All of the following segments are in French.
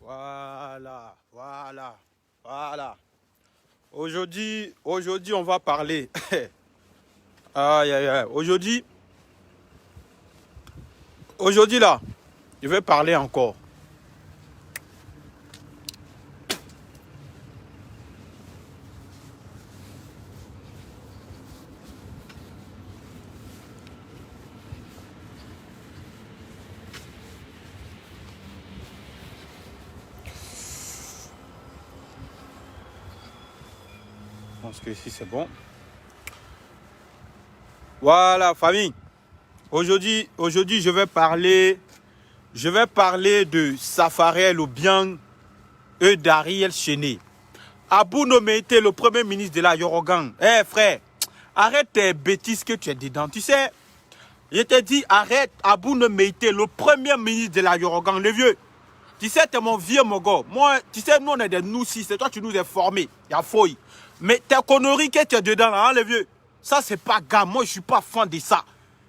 Voilà. Aujourd'hui, on va parler. Aïe, aïe, aïe. Aujourd'hui, là, je vais parler encore. Je pense que ici, c'est bon. Voilà, famille. Aujourd'hui, je vais parler de Safarel ou bien d'Ariel Chéné. Abou Nomeïté, le premier ministre de la Yorogan. Frère, arrête tes bêtises que tu es dedans. Tu sais, je te dis, arrête Abou Nomeïté, le premier ministre de la Yorogan, le vieux. Tu sais, t'es mon vieux mogo. Moi, tu sais, nous, on est des nous-ci. C'est toi, tu nous as formés. Il y a fouille. Mais tes conneries que tu es dedans, là, hein, le vieux. Ça, c'est pas grave. Moi, je suis pas fan de ça.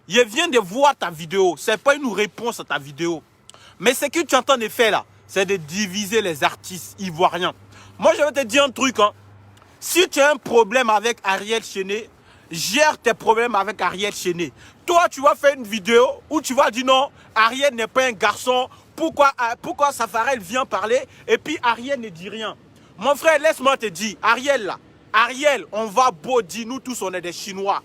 Je viens de voir ta vidéo. C'est pas une réponse à ta vidéo. Mais ce que tu es en train de faire, là, c'est de diviser les artistes ivoiriens. Moi, je vais te dire un truc, hein. Si tu as un problème avec Ariel Chéné, gère tes problèmes avec Ariel Chéné. Toi, tu vas faire une vidéo où tu vas dire non, Ariel n'est pas un garçon. Pourquoi Safarel vient parler et puis Ariel ne dit rien? Mon frère, laisse-moi te dire, Ariel là, Ariel, on va body, nous tous on est des Chinois.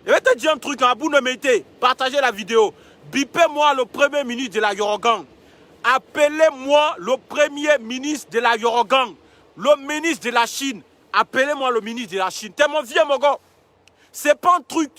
Je vais te dire un truc, Abou Nomeïté, partagez la vidéo. Bipez-moi le premier ministre de la Yorogan. Appelez-moi le premier ministre de la Yorogan. Le ministre de la Chine. Appelez-moi le ministre de la Chine. T'es mon vieux mon gars. C'est pas un truc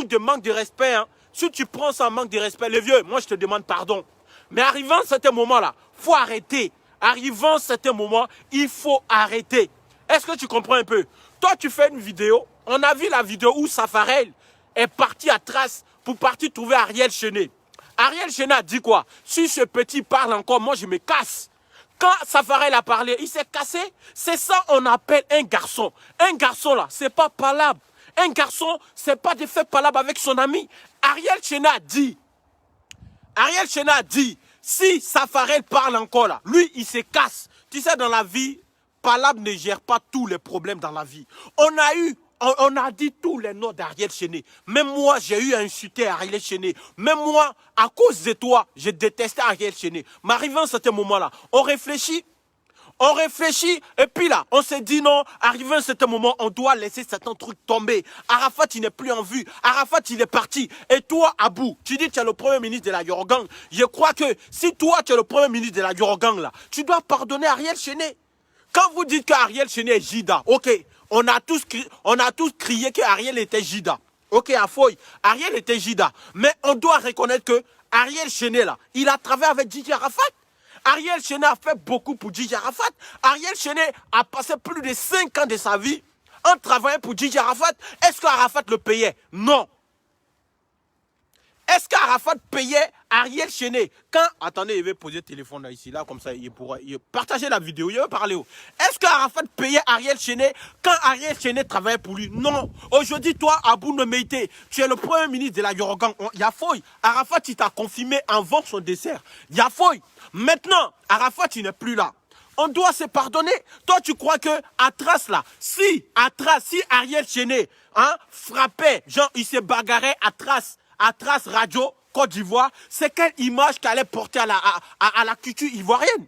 de manque de respect. Hein. Si tu prends ça en manque de respect, les vieux, moi je te demande pardon. Mais arrivant à ce moment-là, il faut arrêter. Arrivant à ce moment, il faut arrêter. Est-ce que tu comprends un peu? Toi, tu fais une vidéo. On a vu la vidéo où Safarel est parti à Trace pour partir trouver Ariel Chéné. Ariel Chéné a dit quoi? Si ce petit parle encore, moi je me casse. Quand Safarel a parlé, il s'est cassé. C'est ça qu'on appelle un garçon. Un garçon là, c'est pas palabre. Un garçon, c'est pas de faire palabre avec son ami. Ariel Chéné a dit, si Safarel parle encore là, lui il se casse. Tu sais, dans la vie, palabre ne gère pas tous les problèmes dans la vie. On a dit tous les noms d'Ariel Chéné. Même moi, j'ai eu à insulter Ariel Chéné. Même moi, à cause de toi, j'ai détesté Ariel Chéné. Mais arrivant à ce moment-là, on réfléchit, et puis là, on s'est dit non, arrivé à ce moment, on doit laisser certains trucs tomber. Arafat, il n'est plus en vue. Arafat, il est parti. Et toi, Abou, tu dis que tu es le premier ministre de la Yorogan. Je crois que si toi, tu es le premier ministre de la Yorogan, là, tu dois pardonner Ariel Chéné. Quand vous dites qu'Ariel Chéné est Jida, ok, on a tous crié qu'Ariel était Jida. Ok, à fouille, Ariel était Jida. Mais on doit reconnaître que Ariel Chéné, là, il a travaillé avec Gigi Arafat. Ariel Chéné a fait beaucoup pour Gigi Arafat. Ariel Chéné a passé plus de 5 ans de sa vie en travaillant pour Gigi Arafat. Est-ce qu'Arafat le payait? Non. Est-ce qu'Arafat payait Ariel Chéné? Attendez, il va poser le téléphone là, ici, là, comme ça, il pourra partager la vidéo, il va parler. Est-ce qu'Arafat payait Ariel Chéné quand Ariel Chéné travaillait pour lui? Non. Aujourd'hui, toi, Abou Nomeïté, tu es le premier ministre de la Yorogan. Il y a fouille. Arafat, il t'a confirmé avant son dessert. Il y a fouille. Maintenant, Arafat, il n'est plus là. On doit se pardonner. Toi, tu crois que à Trace là, si Ariel Chéné frappait, genre il se bagarrait à Trace Radio, Côte d'Ivoire, c'est quelle image qu'elle allait porter à la culture ivoirienne?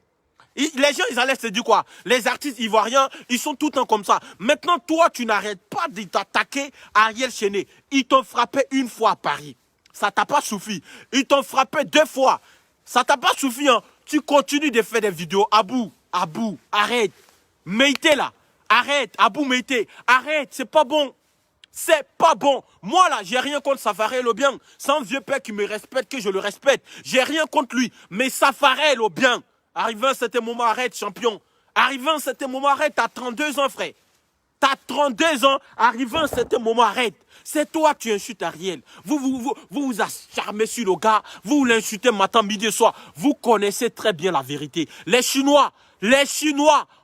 Les gens, ils allaient se dire quoi? Les artistes ivoiriens, ils sont tout le temps comme ça. Maintenant, toi, tu n'arrêtes pas de t'attaquer à Ariel Chéné. Ils t'ont frappé une fois à Paris. Ça t'a pas suffi. Ils t'ont frappé 2 fois. Ça t'a pas suffi, hein? Tu continues de faire des vidéos. Abou, arrête. Meïté là, arrête. Abou Meïté, arrête, c'est pas bon. C'est pas bon. Moi là, j'ai rien contre Safarel au bien. C'est un vieux père qui me respecte, que je le respecte. J'ai rien contre lui. Mais Safarel au bien. Arrivé à cet moment, arrête, champion. Arrivé à cet moment, arrête. T'as 32 ans, frère. T'as 32 ans. Arrivé à cet moment, arrête. C'est toi qui insultes Ariel. Vous acharmez sur le gars. Vous l'insultez matin, midi et soir. Vous connaissez très bien la vérité. Les Chinois,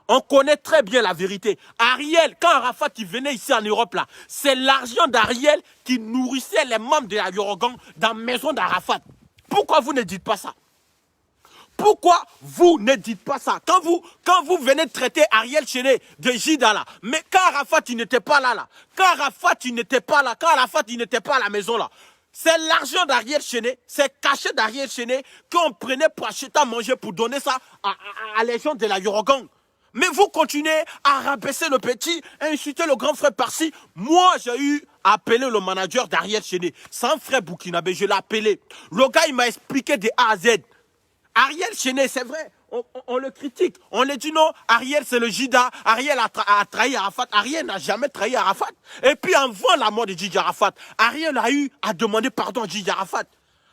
on connaît très bien la vérité. Ariel, quand Arafat il venait ici en Europe, là, c'est l'argent d'Ariel qui nourrissait les membres de la Yorogan dans la maison d'Arafat. Pourquoi vous ne dites pas ça? pourquoi vous ne dites pas ça? Quand vous venez de traiter Ariel Chéné de Jida là, mais quand Arafat il n'était pas là, quand Arafat il n'était pas là, quand Arafat il n'était pas à la maison là, c'est l'argent d'Ariel Chéné, c'est caché d'Ariel Chéné qu'on prenait pour acheter à manger pour donner ça à les gens de la Yorogang. Mais vous continuez à rabaisser le petit, à insulter le grand frère par-ci. Moi, j'ai eu à appeler le manager d'Ariel Chéné. C'est un frère burkinabé, je l'ai appelé. Le gars, il m'a expliqué de A à Z. Ariel Chéné, c'est vrai, on le critique. On lui dit non, Ariel c'est le Jida, Ariel a trahi Arafat. Ariel n'a jamais trahi Arafat. Et puis avant la mort de Gigi Arafat, Ariel a eu à demander pardon à Gigi Arafat.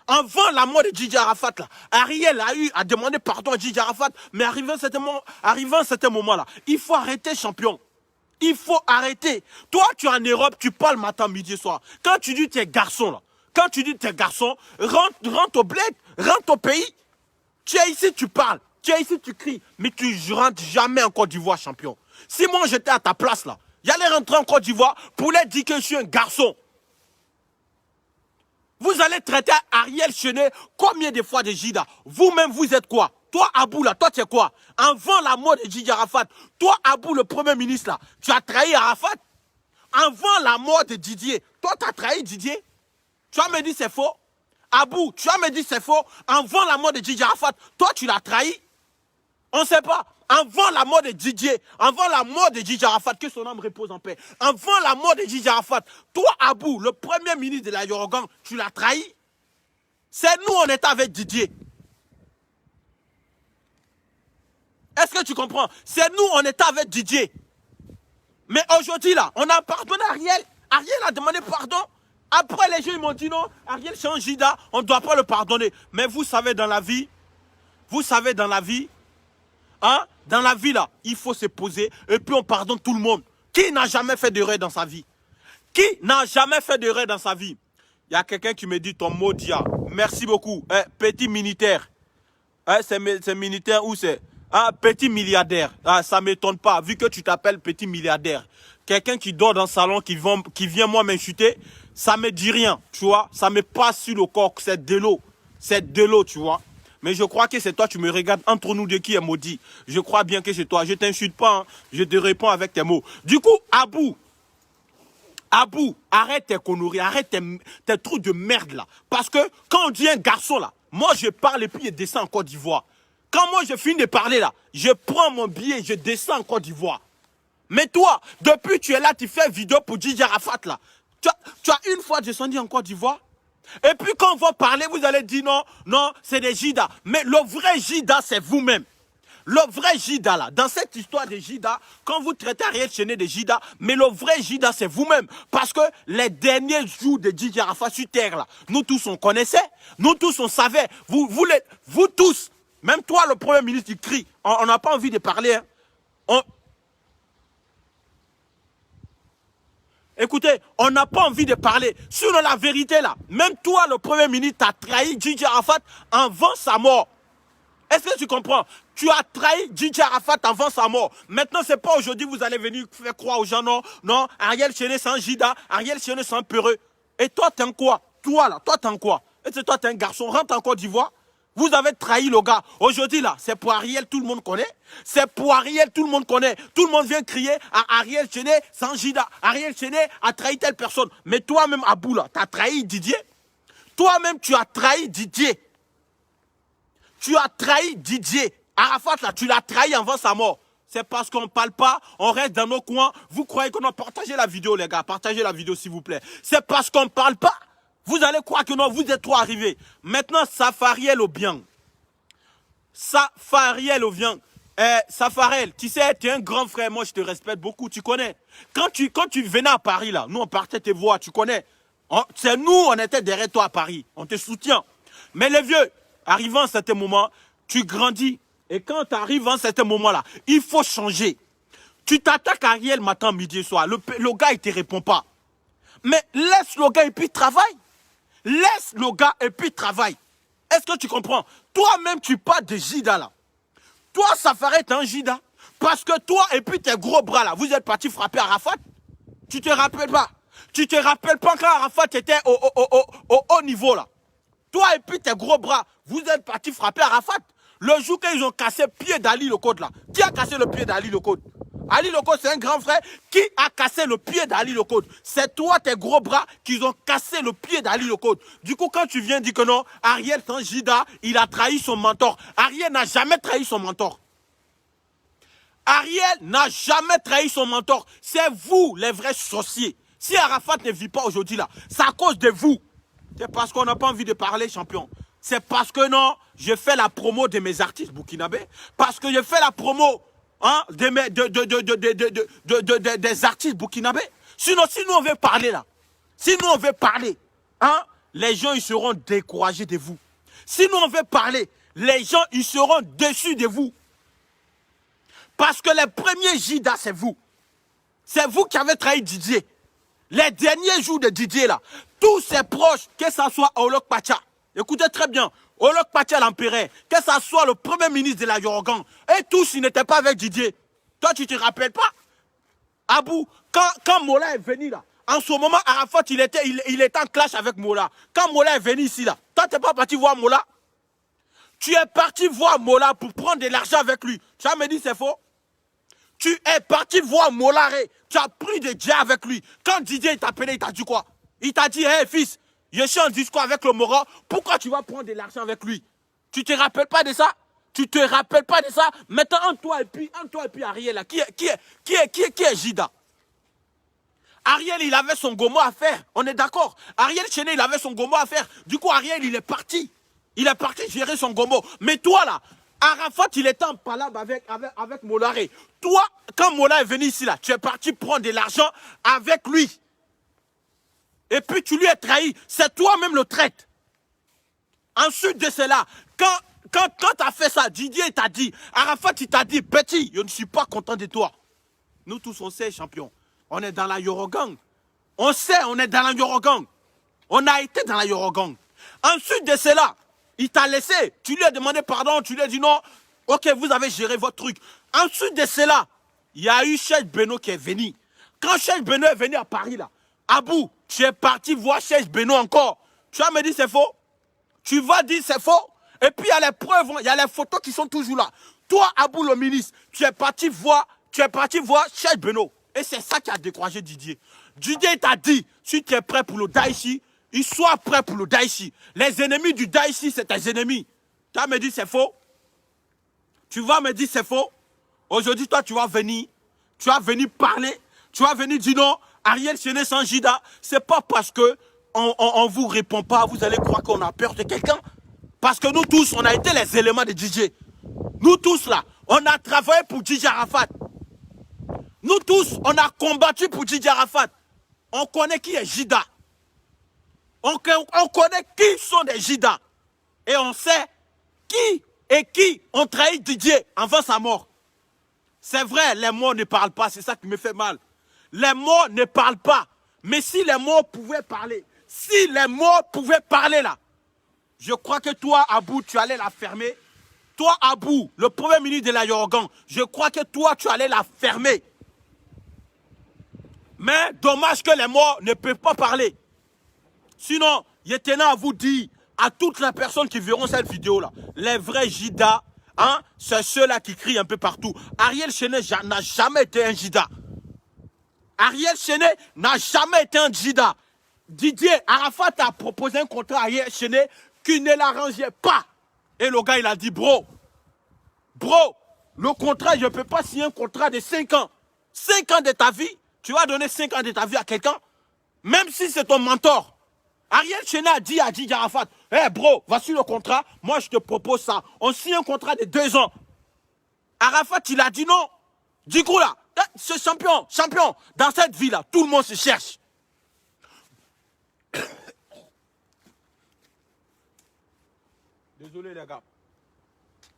Avant la mort de Gigi Arafat, là, Ariel a eu à demander pardon à Gigi Arafat. Mais arrivant à cet moment-là, il faut arrêter, champion. Il faut arrêter. Toi, tu es en Europe, tu parles matin, midi, soir. Quand tu dis t'es garçon, là, quand tu dis t'es garçon, rentre au bled, rentre au pays. Tu es ici, tu parles. Tu es ici, tu cries. Mais tu ne rentres jamais en Côte d'Ivoire, champion. Si moi, j'étais à ta place, là, j'allais rentrer en Côte d'Ivoire pour leur dire que je suis un garçon. Vous allez traiter Ariel Chéné combien de fois de Jida? Vous-même, vous êtes quoi? Toi, Abou, là, toi, tu es quoi? Avant la mort de Gigi Arafat, toi, Abou, le premier ministre, là, tu as trahi Arafat? Avant la mort de Didier, toi, tu as trahi Didier? Tu vas me dire c'est faux? Abou, tu vas me dire c'est faux? Avant la mort de Gigi Arafat, toi, tu l'as trahi? On ne sait pas. Avant la mort de Didier, avant la mort de Gigi Arafat, que son âme repose en paix. Avant la mort de Gigi Arafat, toi, Abou, le premier ministre de la Yorogang, tu l'as trahi? C'est nous, on était avec Didier. Est-ce que tu comprends? C'est nous, on était avec Didier. Mais aujourd'hui, là, on a pardonné Ariel. Ariel a demandé pardon. Après, les gens, ils m'ont dit non, Ariel change Jida, on ne doit pas le pardonner. Mais vous savez, dans la vie, hein, dans la vie, là, il faut se poser et puis on pardonne tout le monde. Qui n'a jamais fait d'erreur dans sa vie? Qui n'a jamais fait d'erreur dans sa vie? Il y a quelqu'un qui me dit ton mot dia. Merci beaucoup. Petit militaire. C'est militaire ou c'est petit milliardaire. Ça ne m'étonne pas, vu que tu t'appelles petit milliardaire. Quelqu'un qui dort dans le salon, qui vient moi m'insulter, ça ne me dit rien, tu vois. Ça me passe sur le corps, c'est de l'eau. C'est de l'eau, tu vois. Mais je crois que c'est toi, tu me regardes entre nous deux qui est maudit. Je crois bien que c'est toi. Je ne t'insulte pas, hein. Je te réponds avec tes mots. Du coup, Abou, arrête tes conneries, arrête tes trucs de merde là. Parce que quand on dit un garçon là, moi je parle et puis je descends en Côte d'Ivoire. Quand moi je finis de parler là, je prends mon billet et je descends en Côte d'Ivoire. Mais toi, depuis tu es là, tu fais vidéo pour Gigi Arafat là. Tu as une fois descendu en Côte d'Ivoire? Et puis quand on va parler, vous allez dire non, c'est des Jida. Mais le vrai Jida, c'est vous-même. Le vrai Jida là, dans cette histoire de Jida, quand vous traitez Ariel Chéné de Jida, mais le vrai Jida, c'est vous-même. Parce que les derniers jours de Gigi Arafat sur terre là, nous tous on connaissait, nous tous on savait, vous tous, même toi le premier ministre, tu cries, on n'a pas envie de parler. Hein. Écoutez, on n'a pas envie de parler. Sur la vérité là, même toi le premier ministre, tu as trahi Gigi Arafat avant sa mort. Est-ce que tu comprends? Tu as trahi Gigi Arafat avant sa mort. Maintenant, c'est pas aujourd'hui vous allez venir faire croire aux gens, non, Ariel Chéné c'est un Jida, Ariel Chéné c'est un peureux. Et toi, t'es un quoi? Toi là, toi t'es un quoi? Et toi, t'es un garçon, rentre en Côte d'Ivoire. Vous avez trahi le gars. Aujourd'hui là, c'est pour Ariel, tout le monde connaît. C'est pour Ariel, tout le monde connaît. Tout le monde vient crier à Ariel Chéné sans Jida. Ariel Chéné a trahi telle personne. Mais toi-même, Abou là, t'as trahi Didier. Toi-même, tu as trahi Didier. Tu as trahi Didier. Arafat, là, tu l'as trahi avant sa mort. C'est parce qu'on ne parle pas, on reste dans nos coins. Vous croyez qu'on a partagé la vidéo, les gars. Partagez la vidéo, s'il vous plaît. C'est parce qu'on ne parle pas. Vous allez croire que non, vous êtes trop arrivés. Maintenant, Safariel au bien. Safariel au bien. Safarel, tu sais, tu es un grand frère. Moi, je te respecte beaucoup. Tu connais. Quand tu venais à Paris, là, nous, on partait te voir. Tu connais. C'est nous, on était derrière toi à Paris. On te soutient. Mais les vieux, arrivant à un certain moment, tu grandis. Et quand tu arrives à un certain moment-là, il faut changer. Tu t'attaques à Ariel matin, midi et soir. Le gars, il ne te répond pas. Mais laisse le gars et puis travaille. Laisse le gars et puis travaille. Est-ce que tu comprends? Toi-même, tu parles de Jida là. Toi, ça ferait un Jida. Parce que toi et puis tes gros bras là, vous êtes partis frapper Arafat. Tu te rappelles pas? Tu te rappelles pas quand Arafat était au haut niveau là? Toi et puis tes gros bras, vous êtes partis frapper Arafat. Le jour qu'ils ont cassé le pied d'Ali Lecote là. Qui a cassé le pied d'Ali Lecote? Ali Lecote, c'est un grand frère. Qui a cassé le pied d'Ali Lecote? C'est toi, tes gros bras, qui ont cassé le pied d'Ali Lecote. Du coup, quand tu viens dire que non, Ariel Sanjida, il a trahi son mentor. Ariel n'a jamais trahi son mentor. Ariel n'a jamais trahi son mentor. C'est vous, les vrais sorciers. Si Arafat ne vit pas aujourd'hui là, c'est à cause de vous. C'est parce qu'on n'a pas envie de parler, champion. C'est parce que non, je fais la promo de mes artistes burkinabés. Parce que je fais la promo hein, des artistes burkinabés. Sinon, si nous on veut parler là, si nous on veut parler, hein, les gens ils seront découragés de vous. Si nous on veut parler, les gens ils seront déçus de vous. Parce que les premiers Jida, c'est vous. C'est vous qui avez trahi Didier. Les derniers jours de Didier, là, tous ses proches, que ce soit Olok Pacha, écoutez très bien, Olok Pacha l'empereur, que ce soit le premier ministre de la Yorogan, et tous, ils n'étaient pas avec Didier. Toi, tu ne te rappelles pas? Abou, quand Mola est venu, là, en ce moment, Arafat, il était en clash avec Mola. Quand Mola est venu ici, là, toi, tu n'es pas parti voir Mola? Tu es parti voir Mola pour prendre de l'argent avec lui. Tu as me dit c'est faux? Tu es parti voir Molaré. Tu as pris des dias avec lui. Quand Didier t'a appelé, il t'a dit quoi? Il t'a dit, hé fils, je suis en discours avec le Mora. Pourquoi tu vas prendre de l'argent avec lui? Tu te rappelles pas de ça? Tu te rappelles pas de ça? Maintenant, entre toi et puis Ariel, là, qui est Jida? Ariel, il avait son gomo à faire. On est d'accord? Ariel Chené, il avait son gomo à faire. Du coup, Ariel, il est parti. Il est parti gérer son gomo. Mais toi, là, Arafat, il était en palabre avec Molaré. Toi, quand Mola est venu ici, là, tu es parti prendre de l'argent avec lui. Et puis tu lui as trahi. C'est toi-même le traite. Ensuite de cela, quand tu as fait ça, Didier t'a dit, Arafat, il t'a dit, petit, je ne suis pas content de toi. Nous tous, on sait, champion. On est dans la Yorogang. On sait, on est dans la Yorogang. On a été dans la Yorogang. Ensuite de cela, il t'a laissé. Tu lui as demandé pardon. Tu lui as dit non. Ok, vous avez géré votre truc. Ensuite de cela, il y a eu Cheikh Beno qui est venu. Quand Cheikh Beno est venu à Paris, là, Abou, tu es parti voir Cheikh Beno encore. Tu vas me dire c'est faux. Tu vas dire c'est faux. Et puis il y a les preuves, il y a les photos qui sont toujours là. Toi, Abou le ministre, tu es parti voir Cheikh Beno. Et c'est ça qui a découragé Didier. Didier t'a dit, si tu es prêt pour le Daïchi, il soit prêt pour le Daïchi. Les ennemis du Daïchi, c'est tes ennemis. Tu vas me dire c'est faux. Tu vas me dire c'est faux. Aujourd'hui, toi, tu vas venir parler. Tu vas venir dire non, Ariel Chené Sanjida, c'est pas parce que on vous répond pas, vous allez croire qu'on a peur de quelqu'un. Parce que nous tous, on a été les éléments de DJ. Nous tous là, on a travaillé pour DJ Arafat. Nous tous, on a combattu pour DJ Arafat. On connaît qui est Jida. On connaît qui sont des Jida. Et on sait qui ont trahi Didier avant sa mort. C'est vrai, les morts ne parlent pas, c'est ça qui me fait mal. Les morts ne parlent pas. Mais si les morts pouvaient parler, là, je crois que toi, Abou, tu allais la fermer. Toi, Abou, le premier ministre de la Yorogan, je crois que toi, tu allais la fermer. Mais dommage que les morts ne peuvent pas parler. Sinon, je tenais à vous dire, à toutes les personnes qui verront cette vidéo-là, les vrais Jida, hein, c'est ceux-là qui crient un peu partout. Ariel Chené n'a jamais été un Jida. Ariel Chené n'a jamais été un Jida. Didier Arafat a proposé un contrat à Ariel Chené qui ne l'arrangeait pas. Et le gars, il a dit, bro, le contrat, je ne peux pas signer un contrat de 5 ans. 5 ans de ta vie, tu vas donner 5 ans de ta vie à quelqu'un, même si c'est ton mentor. Ariel Chené a dit à Didier Arafat, hey bro, voici le contrat, moi je te propose ça. On signe un contrat de 2 ans. Arafat, il a dit non. Du coup là, ce champion, dans cette vie-là, tout le monde se cherche. Désolé les gars.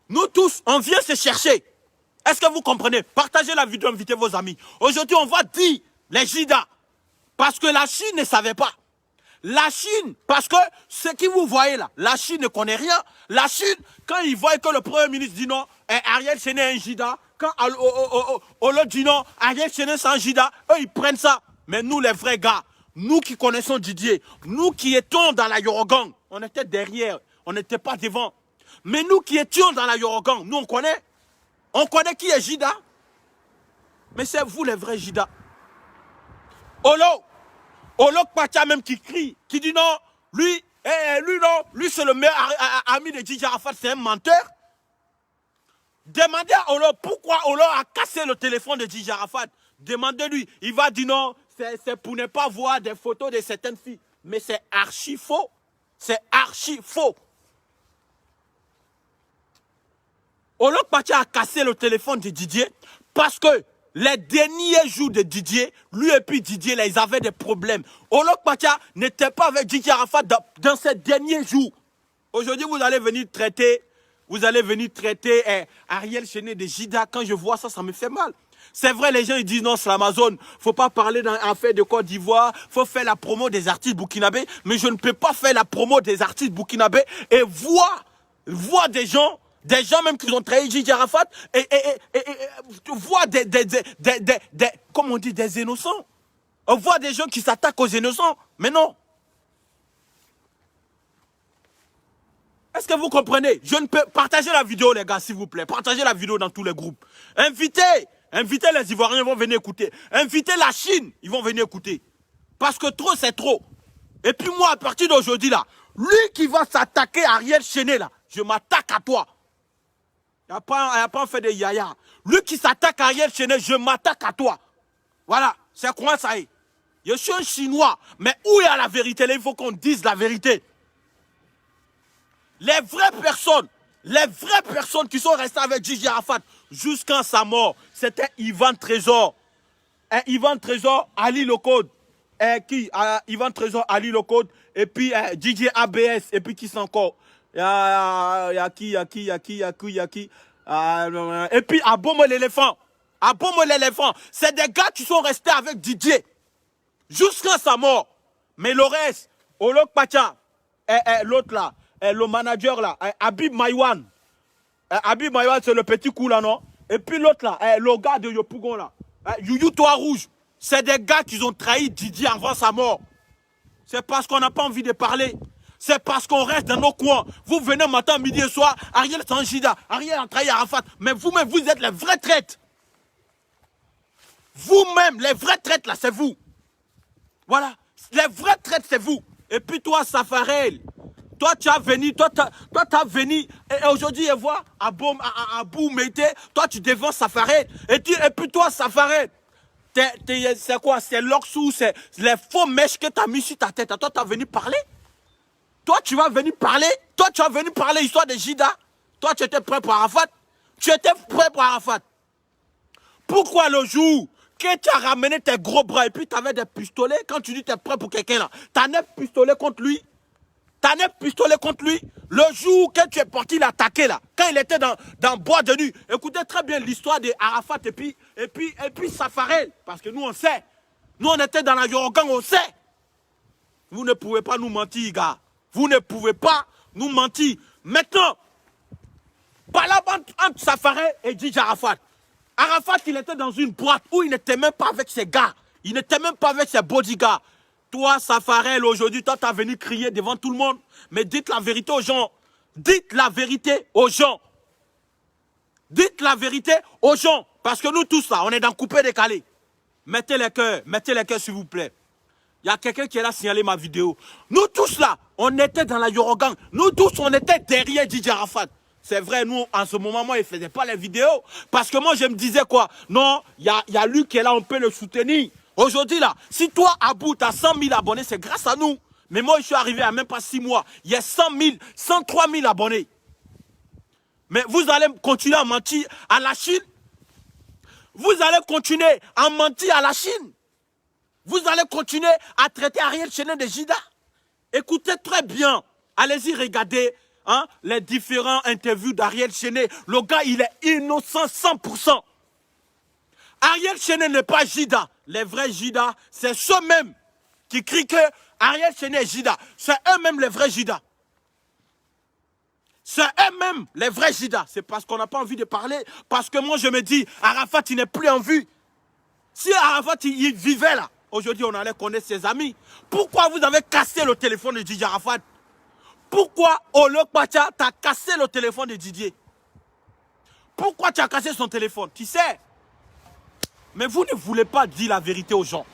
Nous tous, on vient se chercher. Est-ce que vous comprenez? Partagez la vidéo, invitez vos amis. Aujourd'hui, on va dire les Jida. Parce que la Chine ne savait pas. La Chine, parce que ce que vous voyez là, la Chine ne connaît rien. La Chine, quand ils voient que le Premier ministre dit non, Ariel Chené est un Jida, quand l'autre dit non, Ariel Chené c'est un Jida, eux ils prennent ça. Mais nous les vrais gars, nous qui connaissons Didier, nous qui étions dans la Yorogang, on était derrière, on n'était pas devant. Mais nous qui étions dans la Yorogan, nous on connaît. On connaît qui est Jida. Mais c'est vous les vrais Jida. Olo Pacha même qui crie, qui dit non, lui c'est le meilleur ami de Dj Arafat, c'est un menteur. Demandez à Olo pourquoi Olo a cassé le téléphone de Dj Arafat. Demandez-lui, il va dire non, c'est pour ne pas voir des photos de certaines filles. Mais c'est archi faux. C'est archi faux. Olo Pacha a cassé le téléphone de Didier parce que les derniers jours de Didier, lui et puis Didier, là, ils avaient des problèmes. Olok Pacha n'était pas avec Didier Arafat dans ces derniers jours. Aujourd'hui, vous allez venir traiter Ariel Chené de Jida. Quand je vois ça, ça me fait mal. C'est vrai, les gens ils disent non, c'est l'Amazon. Faut pas parler d'affaires de Côte d'Ivoire. Faut faire la promo des artistes burkinabés. Mais je ne peux pas faire la promo des artistes burkinabés et voir des gens même qui ont trahi Gigi Arafat et voir comment on dit, des innocents. On voit des gens qui s'attaquent aux innocents. Mais non. Est-ce que vous comprenez? Je ne peux... Partagez la vidéo, les gars, s'il vous plaît. Partagez la vidéo dans tous les groupes. Invitez les Ivoiriens, ils vont venir écouter. Invitez la Chine, ils vont venir écouter. Parce que trop, c'est trop. Et puis moi, à partir d'aujourd'hui, là, lui qui va s'attaquer à Ariel Chené, là, je m'attaque à toi. Il n'y a pas fait de yaya. Lui qui s'attaque à Ariel Chené, je m'attaque à toi. Voilà, c'est quoi ça est? Je suis un Chinois, mais où est la vérité? Là, il faut qu'on dise la vérité. Les vraies personnes qui sont restées avec Gigi Arafat jusqu'à sa mort, c'était Ivan Trésor. Ivan Trésor, Ali Locode. Ivan Trésor, Ali Locode. Et puis DJ ABS. Et puis qui c'est encore? Il y a qui? Et puis Abomo l'éléphant. Abomo l'éléphant. C'est des gars qui sont restés avec Didier jusqu'à sa mort. Mais le reste, Olok Pacha, l'autre là, le manager là, Habib Maïwan. Habib Maïwan, c'est le petit coup là, non? Et puis l'autre là, le gars de Yopougon là, Youyou Toa Rouge. C'est des gars qui ont trahi Didier avant sa mort. C'est parce qu'on n'a pas envie de parler. C'est parce qu'on reste dans nos coins. Vous venez matin, midi et soir, Ariel Sanjida, Ariel a trahi Arafat. Mais vous-même, vous êtes les vrais traîtres. Vous-même, les vrais traîtres là, c'est vous. Voilà. Les vrais traîtres, c'est vous. Et puis toi, Safarel, toi, tu as venu, et aujourd'hui, et vois, à Bou Mété, toi, tu défends Safarel. Et puis toi, Safarel, c'est quoi? C'est l'oxou, c'est les faux mèches que tu as mis sur ta tête. Toi, tu as venu parler? Toi, tu vas venir parler? Toi, tu as venu parler histoire de Jida? Toi, tu étais prêt pour Arafat? Tu étais prêt pour Arafat? Pourquoi le jour que tu as ramené tes gros bras et puis tu avais des pistolets, quand tu dis que tu es prêt pour quelqu'un là, tu as 9 pistolets contre lui? T'as 9 pistolets contre lui? Le jour que tu es parti l'attaquer là, quand il était dans Bois de Nuit, écoutez très bien l'histoire de Arafat et puis Safarel, parce que nous on sait. Nous on était dans la Yorogan, on sait. Vous ne pouvez pas nous mentir, gars. Vous ne pouvez pas nous mentir. Maintenant, par là entre Safarel et Dj Arafat. Arafat, il était dans une boîte où il n'était même pas avec ses gars. Il n'était même pas avec ses bodyguards. Toi, Safarel, aujourd'hui, toi, tu as venu crier devant tout le monde. Mais dites la vérité aux gens. Dites la vérité aux gens. Dites la vérité aux gens. Parce que nous tous là, on est dans coupé décalé. Mettez les cœurs s'il vous plaît. Il y a quelqu'un qui est là signaler ma vidéo. Nous tous là, on était dans la Yorogan. Nous tous, on était derrière Dj Arafat. C'est vrai, nous, en ce moment, moi, il ne faisait pas les vidéos. Parce que moi, je me disais quoi? Non, il y a lui qui est là, on peut le soutenir. Aujourd'hui, là, si toi, Abou, tu as 100 000 abonnés, c'est grâce à nous. Mais moi, je suis arrivé à même pas 6 mois. Il y a 100 000, 103 000 abonnés. Mais vous allez continuer à mentir à la Chine? Vous allez continuer à mentir à la Chine? Vous allez continuer à traiter Ariel Chené de Jida? Écoutez très bien. Allez-y, regardez les différents interviews d'Ariel Chené. Le gars, il est innocent 100%. Ariel Chené n'est pas Jida. Les vrais Jida, c'est ceux-mêmes qui crient que Ariel Chené est Jida. C'est eux-mêmes les vrais Jida. C'est eux-mêmes les vrais Jida. C'est parce qu'on n'a pas envie de parler. Parce que moi, je me dis, Arafat, il n'est plus en vue. Si Arafat, il vivait là, aujourd'hui, on allait connaître ses amis. Pourquoi vous avez cassé le téléphone de Dj Arafat? Pourquoi Olok Pacha t'a cassé le téléphone de Didier? Pourquoi tu as cassé son téléphone? Tu sais. Mais vous ne voulez pas dire la vérité aux gens.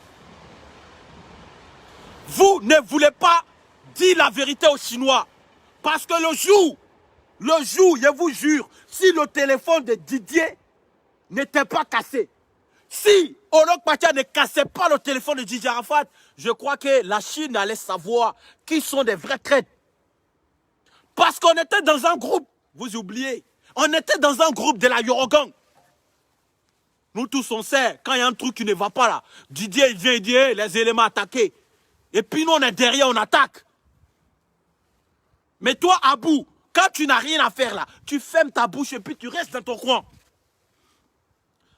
Vous ne voulez pas dire la vérité aux Chinois. Parce que le jour, je vous jure, si le téléphone de Didier n'était pas cassé, si Olok Pacha ne cassait pas le téléphone de Didier Arafat, je crois que la Chine allait savoir qui sont des vrais traîtres. Parce qu'on était dans un groupe, vous oubliez, on était dans un groupe de la Yorogang. Nous tous on sait, quand il y a un truc qui ne va pas là, Didier il vient et dit hey, les éléments attaqués. Et puis nous on est derrière, on attaque. Mais toi Abou, quand tu n'as rien à faire là, tu fermes ta bouche et puis tu restes dans ton coin.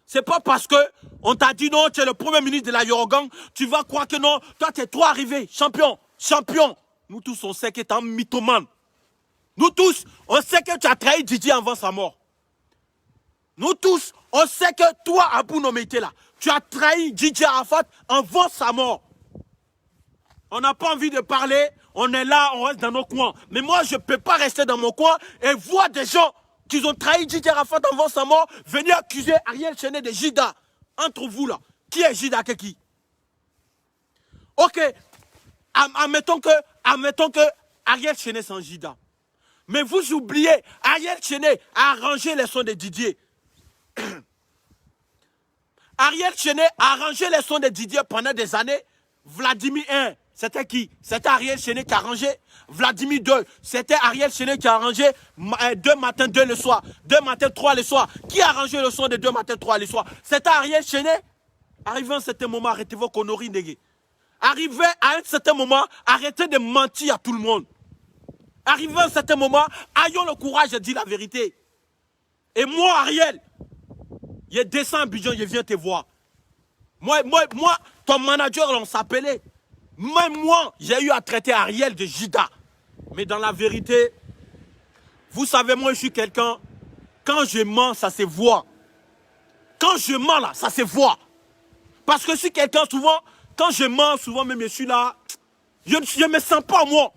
C'est pas parce que on t'a dit non, tu es le premier ministre de la Yorogang, tu vas croire que non, toi tu es trop arrivé, champion, champion. Nous tous on sait que tu es un mythomane. Nous tous, on sait que tu as trahi Didier avant sa mort. Nous tous, on sait que toi, Abou Nomété là, tu as trahi Didier Arafat avant sa mort. On n'a pas envie de parler, on est là, on reste dans nos coins. Mais moi, je ne peux pas rester dans mon coin et voir des gens qui ont trahi Didier Arafat avant sa mort venir accuser Ariel Chené de Jida. Entre vous là, qui est Jida Keki? Ok, admettons que Ariel Chené c'est un Jida. Mais vous oubliez, Ariel Chené a arrangé les sons de Didier. Ariel Chené a arrangé les sons de Didier pendant des années. Vladimir 1, c'était qui? C'était Ariel Chené qui a arrangé. Vladimir 2, c'était Ariel Chené qui a arrangé 2 matins, 2 le soir. 2 matins, 3 le soir. Qui a arrangé le son de 2 matins, 3 le soir? C'était Ariel Chené. Arrivé à un certain moment, arrêtez vos conneries, négé. Arrivé à un certain moment, arrêtez de mentir à tout le monde. Arrivé à un certain moment, ayons le courage de dire la vérité. Et moi, Ariel, je descends à Abidjan, je viens te voir. Moi, ton manager, on s'appelait. Même moi, j'ai eu à traiter Ariel de Jida. Mais dans la vérité, vous savez, moi, je suis quelqu'un, quand je mens, ça se voit. Quand je mens, là, ça se voit. Parce que si quelqu'un, souvent, quand je mens, souvent, même je suis là, je ne me sens pas moi.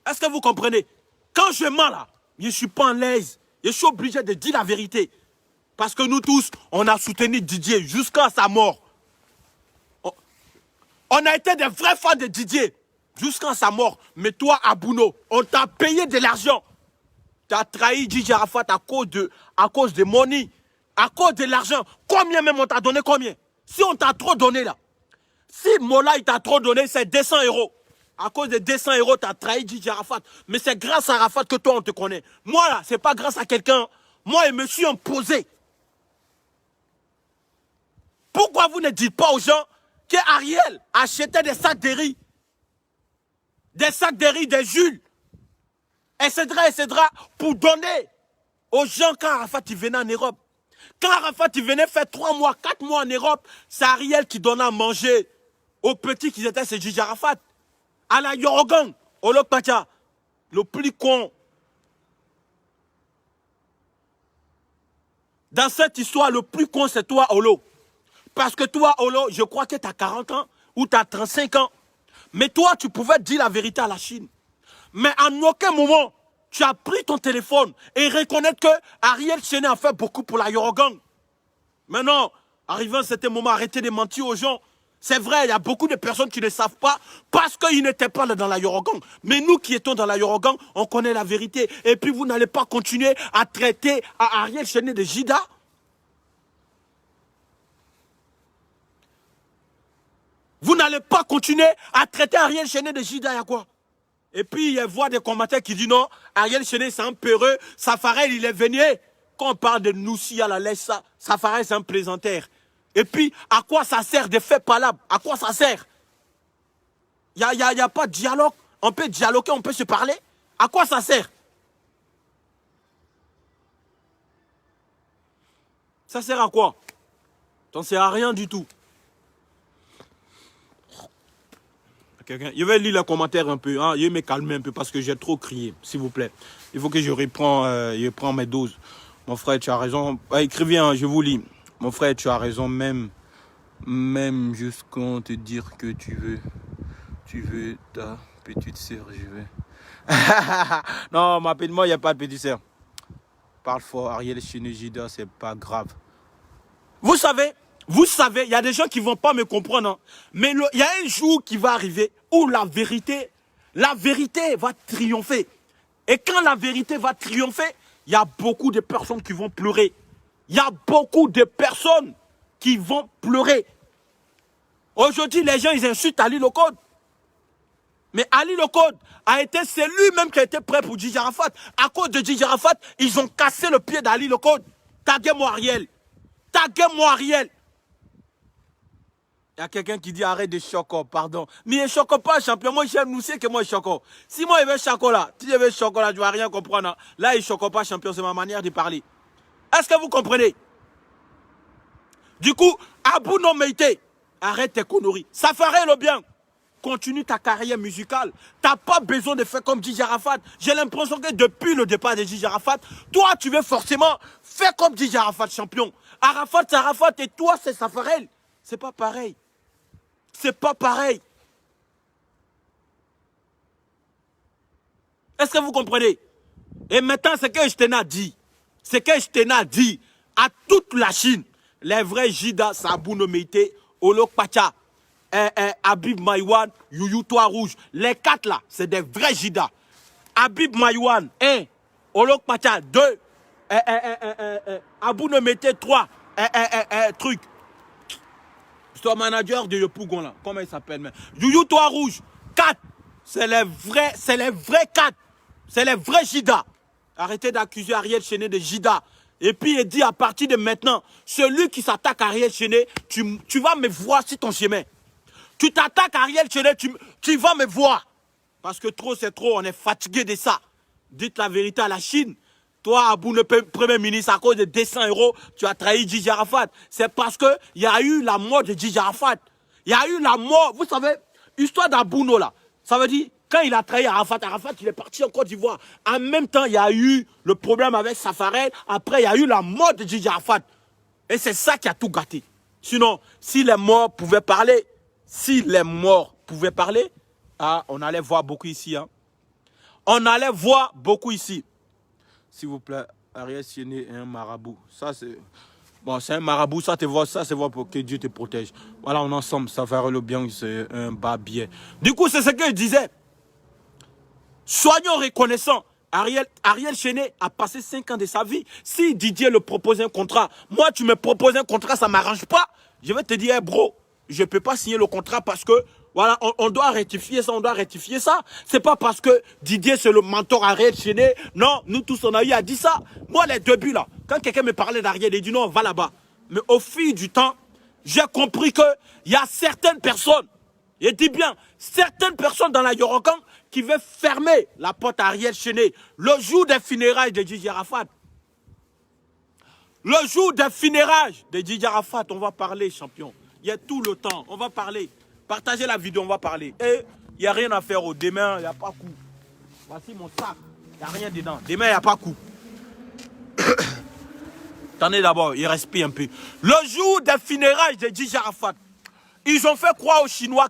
Est-ce que vous comprenez? Quand je mens là, je ne suis pas en l'aise. Je suis obligé de dire la vérité. Parce que nous tous, on a soutenu Didier jusqu'à sa mort. On a été des vrais fans de Didier jusqu'à sa mort. Mais toi, Abouno, on t'a payé de l'argent. Tu as trahi Didier Arafat à cause de money, à cause de l'argent. Combien même on t'a donné combien? Si on t'a trop donné là, si Mola il t'a trop donné, c'est 200 €. À cause de 200 €, tu as trahi Didier Arafat. Mais c'est grâce à Arafat que toi, on te connaît. Moi, là, c'est pas grâce à quelqu'un. Moi, je me suis imposé. Pourquoi vous ne dites pas aux gens que Ariel achetait des sacs de riz? Des sacs de riz, des Jules, etc., pour donner aux gens quand Arafat il venait en Europe. Quand Arafat il venait faire 3 mois, 4 mois en Europe, c'est Ariel qui donnait à manger aux petits qui étaient chez Didier Arafat. À la Yorogang, Olok Pacha, le plus con. Dans cette histoire, le plus con, c'est toi, Olo. Parce que toi, Olo, je crois que tu as 40 ans ou tu as 35 ans. Mais toi, tu pouvais dire la vérité à la Chine. Mais en aucun moment, tu as pris ton téléphone et reconnaître que Ariel Chené a fait beaucoup pour la Yorogang. Maintenant, arrivé à un certain moment, arrêtez de mentir aux gens. C'est vrai, il y a beaucoup de personnes qui ne savent pas parce qu'ils n'étaient pas dans la Yorogang. Mais nous qui étions dans la Yorogang, on connaît la vérité. Et puis vous n'allez pas continuer à traiter à Ariel Chené de Jida. Vous n'allez pas continuer à traiter Ariel Chené de Jida, il y a quoi? Et puis il y a voix des commentaires qui disent non, Ariel Chené c'est un peureux, Safarel il est venu. Quand on parle de Noussi à la laisse, Safarel c'est un plaisanteur. Et puis, à quoi ça sert de faire palabre? À quoi ça sert? Il n'y a pas de dialogue. On peut dialoguer, on peut se parler. À quoi ça sert? Ça sert à quoi? Ça ne sert à rien du tout. Je vais lire les commentaires un peu. Hein. Je vais me calmer un peu parce que j'ai trop crié, s'il vous plaît. Il faut que je reprends mes doses. Mon frère, tu as raison. Écrivez, hein, je vous lis. Mon frère, tu as raison, même jusqu'à te dire que tu Tu veux ta petite sœur, je vais. Non, moi, il n'y a pas de petite sœur. Parle fort, Ariel Chéné, Jida, c'est pas grave. Vous savez, il y a des gens qui ne vont pas me comprendre. Hein, mais il y a un jour qui va arriver où la vérité va triompher. Et quand la vérité va triompher, il y a beaucoup de personnes qui vont pleurer. Il y a beaucoup de personnes qui vont pleurer. Aujourd'hui, les gens, ils insultent Ali Lokode. Mais Ali Lokode a été, c'est lui-même qui a été prêt pour Djidji Arafat. À cause de Djidji Arafat, ils ont cassé le pied d'Ali Lokode. Taguez-moi Ariel. Taguez-moi Ariel. Il y a quelqu'un qui dit arrête de choco, pardon. Mais il ne choco pas, champion. Moi, j'aime nous, c'est que moi, je choco. Si moi, il veut choco là, si je veux choco là, tu ne vas rien comprendre. Là, il ne choco pas, champion. C'est ma manière de parler. Est-ce que vous comprenez? Du coup, Abou Nomeite, arrête tes conneries. Ça ferait le bien. Continue ta carrière musicale. Tu n'as pas besoin de faire comme Djidji Arafat. J'ai l'impression que depuis le départ de Djidji Arafat, toi, tu veux forcément faire comme Djidji Arafat, champion. Arafat, c'est Arafat et toi, c'est Safarel. C'est pas pareil. C'est pas pareil. Est-ce que vous comprenez? Et maintenant, ce que je t'ai dit, à toute la Chine, les vrais Jida, Abou Nomeite, Olok Pacha, Habib Maïwan, Youyou Toit Rouge, les quatre là, c'est des vrais Jida. Habib Maïwan, 1, Olok Pacha, 2, Abou Nomeite, 3, truc. C'est un manager de Yopougon là, comment il s'appelle même? Youyou Toit Rouge, 4, c'est les vrais 4, c'est les vrais Jida. Arrêtez d'accuser Ariel Chéné de Jida. Et puis il dit à partir de maintenant, celui qui s'attaque à Ariel Chéné, tu vas me voir sur ton chemin. Tu t'attaques à Ariel Chéné, tu vas me voir. Parce que trop c'est trop, on est fatigué de ça. Dites la vérité à la Chine. Toi, Abou, le Premier ministre, à cause de 200 €, tu as trahi Djidji Arafat. C'est parce qu'il y a eu la mort de Djidji Arafat. Il y a eu la mort, vous savez, histoire d'Abouno là. Ça veut dire, quand il a trahi Arafat, il est parti en Côte d'Ivoire. En même temps, il y a eu le problème avec Safarel. Après, il y a eu la mort de Djidji Arafat. Et c'est ça qui a tout gâté. Sinon, si les morts pouvaient parler, ah, on allait voir beaucoup ici. Hein. On allait voir beaucoup ici. S'il vous plaît, Ariel Chéné est un marabout. Ça, c'est... Bon, c'est un marabout, ça, c'est voir pour que Dieu te protège. Voilà, on est ensemble, ça fait le bien, c'est un bas biais. Du coup, c'est ce que je disais. Soyons reconnaissants. Ariel Chéné a passé 5 ans de sa vie. Si Didier le propose un contrat, moi, tu me proposes un contrat, ça ne m'arrange pas. Je vais te dire, hey, bro, je ne peux pas signer le contrat parce que, voilà, on doit rectifier ça, C'est pas parce que Didier, c'est le mentor Ariel Chéné. Non, nous tous, on a eu à dire ça. Moi, les débuts, là, quand quelqu'un me parlait d'Ariel, il dit non, va là-bas. Mais au fil du temps, j'ai compris qu'il y a certaines personnes, et dis bien, certaines personnes dans la Yorokan qui veulent fermer la porte à Ariel Chéné le jour des funérailles de Djidji Arafat. Le jour des funérailles de Djidji Arafat, on va parler, champion. Il y a tout le temps, on va parler. Partagez la vidéo, on va parler. Et il n'y a rien à faire. Demain, il n'y a pas coup. Voici mon sac. Il n'y a rien dedans. Demain, il n'y a pas coup. Attendez d'abord, il respire un peu. Le jour des funérailles de Djidji Arafat, ils ont fait croire aux Chinois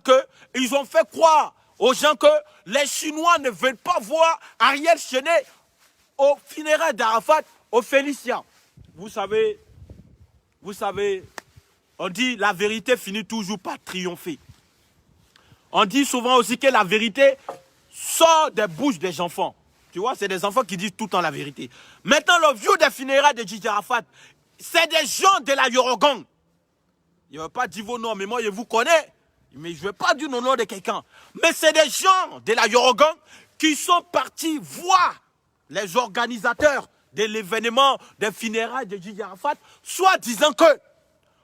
ils ont fait croire aux gens que les Chinois ne veulent pas voir Ariel Chéné aux funérailles d'Arafat, aux Féniciens. Vous savez, on dit la vérité finit toujours par triompher. On dit souvent aussi que la vérité sort des bouches des enfants. Tu vois, c'est des enfants qui disent tout le temps la vérité. Maintenant, le jour des funérailles de Djidji Arafat, c'est des gens de la Yorogan. Il ne veut pas dire vos noms, mais moi, je vous connais. Mais je ne veux pas dire le nom de quelqu'un. Mais c'est des gens de la Yorogan qui sont partis voir les organisateurs de l'événement des funérailles de Djidji Arafat, soit disant que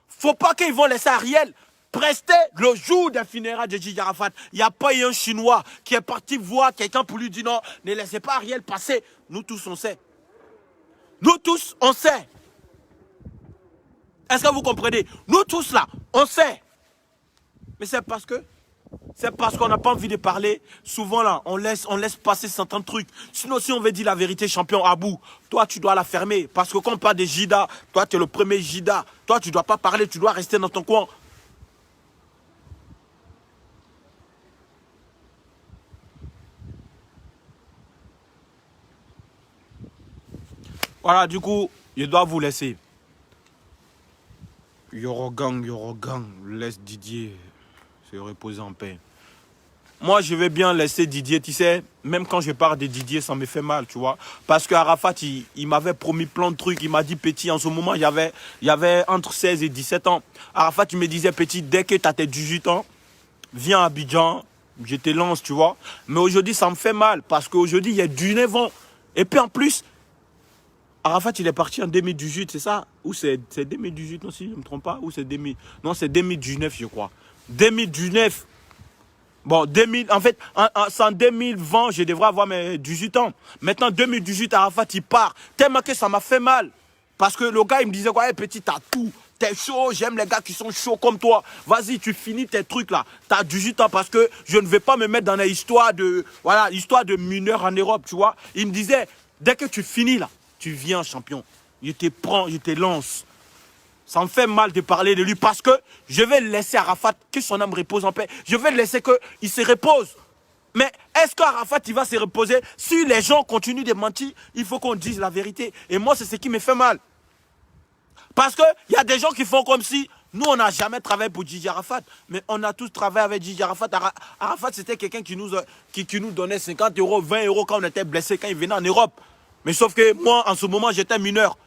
faut pas qu'ils vont laisser Ariel prester le jour des funérailles de Djidji Arafat. Il n'y a pas eu un Chinois qui est parti voir quelqu'un pour lui dire non, ne laissez pas Ariel passer. Nous tous, on sait. Nous tous, on sait. Est-ce que vous comprenez? Nous tous là, on sait. Mais c'est parce qu'on n'a pas envie de parler. Souvent là, on laisse passer certains trucs. Sinon, si on veut dire la vérité, champion Abou, toi tu dois la fermer. Parce que quand on parle de Jida, toi tu es le premier Jida. Toi tu ne dois pas parler, tu dois rester dans ton coin. Voilà, du coup, je dois vous laisser. Yorogang, laisse Didier se reposer en paix. Moi, je vais bien laisser Didier, tu sais, même quand je parle de Didier, ça me fait mal, tu vois. Parce qu'Arafat, il m'avait promis plein de trucs. Il m'a dit, petit, en ce moment, il y avait entre 16 et 17 ans. Arafat, il me disait, petit, dès que tu as tes 18 ans, viens à Abidjan, je te lance, tu vois. Mais aujourd'hui, ça me fait mal parce qu'aujourd'hui, il y a du 9 ans. Et puis en plus, Arafat, il est parti en 2018, c'est ça? Ou c'est 2018, non, si je ne me trompe pas? Ou c'est 2000? Non, c'est 2019, je crois. 2019. Bon, 2000, en fait, c'est en 2020, je devrais avoir mes 18 ans. Maintenant, 2018, Arafat, il part. Tellement que ça m'a fait mal. Parce que le gars, il me disait, ouais, petit, t'as tout. T'es chaud, j'aime les gars qui sont chauds comme toi. Vas-y, tu finis tes trucs là. T'as 18 ans parce que je ne vais pas me mettre dans l'histoire de, voilà, histoire de mineurs en Europe, tu vois. Il me disait, dès que tu finis là, tu viens champion. Je te prends, je te lance. Ça me fait mal de parler de lui parce que je vais laisser Arafat, que son âme repose en paix. Je vais laisser qu'il se repose. Mais est-ce qu'Arafat, il va se reposer? Si les gens continuent de mentir, il faut qu'on dise la vérité. Et moi, c'est ce qui me fait mal. Parce qu'il y a des gens qui font comme si nous, on n'a jamais travaillé pour Gigi Arafat. Mais on a tous travaillé avec Gigi Arafat. Arafat, c'était quelqu'un qui nous donnait 50 €, 20 € quand on était blessé, quand il venait en Europe. Mais sauf que moi, en ce moment, j'étais mineur.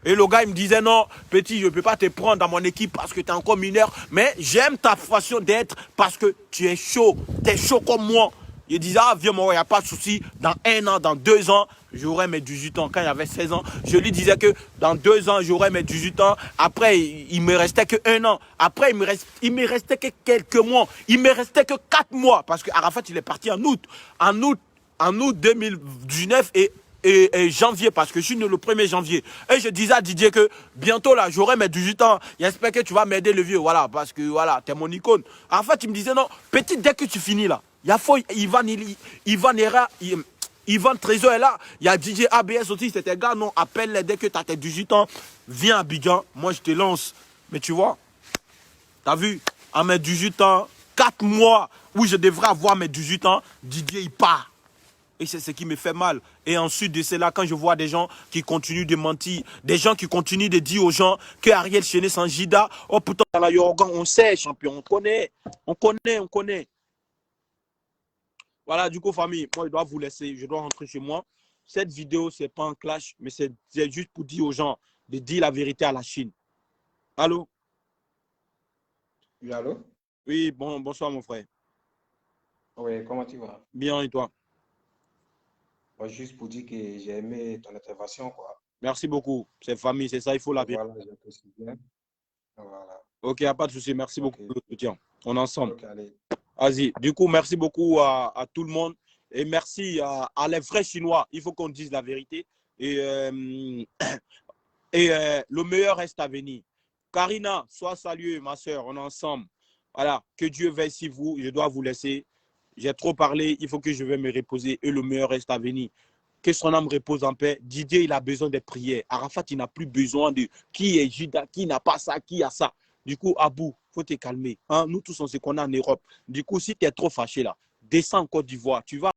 Et le gars, il me disait, non, petit, je ne peux pas te prendre dans mon équipe parce que tu es encore mineur. Mais j'aime ta façon d'être parce que tu es chaud. Tu es chaud comme moi. Il disait, ah, viens, moi, il n'y a pas de souci. Dans 1 an, dans 2 ans, j'aurai mes 18 ans. Quand il avait 16 ans, je lui disais que dans 2 ans, j'aurai mes 18 ans. Après, il me restait que 1 an. Après, il me restait que quelques mois. Il me restait que 4 mois. Parce que Arafat, il est parti en août. En août 2019 et janvier, parce que je suis né le 1er janvier. Et je disais à Didier que bientôt là, j'aurai mes 18 ans. J'espère que tu vas m'aider le vieux. Voilà, parce que voilà, t'es mon icône. En fait, il me disait non, petit, dès que tu finis là, il y a Ivan Trésor est là. Il y a DJ ABS aussi, c'était gars, non, appelle-les dès que tu as tes 18 ans. Viens à Abidjan, moi je te lance. Mais tu vois, t'as vu, à mes 18 ans, 4 mois où je devrais avoir mes 18 ans, Didier il part. Et c'est ce qui me fait mal. Et ensuite de cela, quand je vois des gens qui continuent de mentir, des gens qui continuent de dire aux gens que Ariel Chené sans Jida, oh putain, dans la Yorgan, on sait, champion, on connaît. Voilà, du coup, famille, moi, je dois vous laisser, je dois rentrer chez moi. Cette vidéo, c'est pas un clash, mais c'est juste pour dire aux gens de dire la vérité à la Chine. Allô? Oui, allô? Oui, bonsoir, mon frère. Oui, comment tu vas? Bien, et toi? Moi, juste pour dire que j'ai aimé ton intervention, quoi. Merci beaucoup. C'est famille, c'est ça, il faut la vérité. Voilà, j'apprécie bien. Voilà. Ok, y a pas de souci. Merci Ok, beaucoup pour le soutien. On est ensemble. ok, allez. Vas-y. Du coup, merci beaucoup à tout le monde. Et merci à les vrais Chinois. Il faut qu'on dise la vérité. Et, le meilleur reste à venir. Karina, sois saluée, ma soeur. On est ensemble. Voilà. Que Dieu veille sur vous. Je dois vous laisser. J'ai trop parlé. Il faut que je vais me reposer. Et le meilleur reste à venir. Que son âme repose en paix. Didier, il a besoin de prières. Arafat, il n'a plus besoin de qui est Judas, qui n'a pas ça, qui a ça. Du coup, Abou, il faut te calmer. Hein? Nous tous, on se connaît en Europe. Du coup, si tu es trop fâché là, descends en Côte d'Ivoire. Tu vas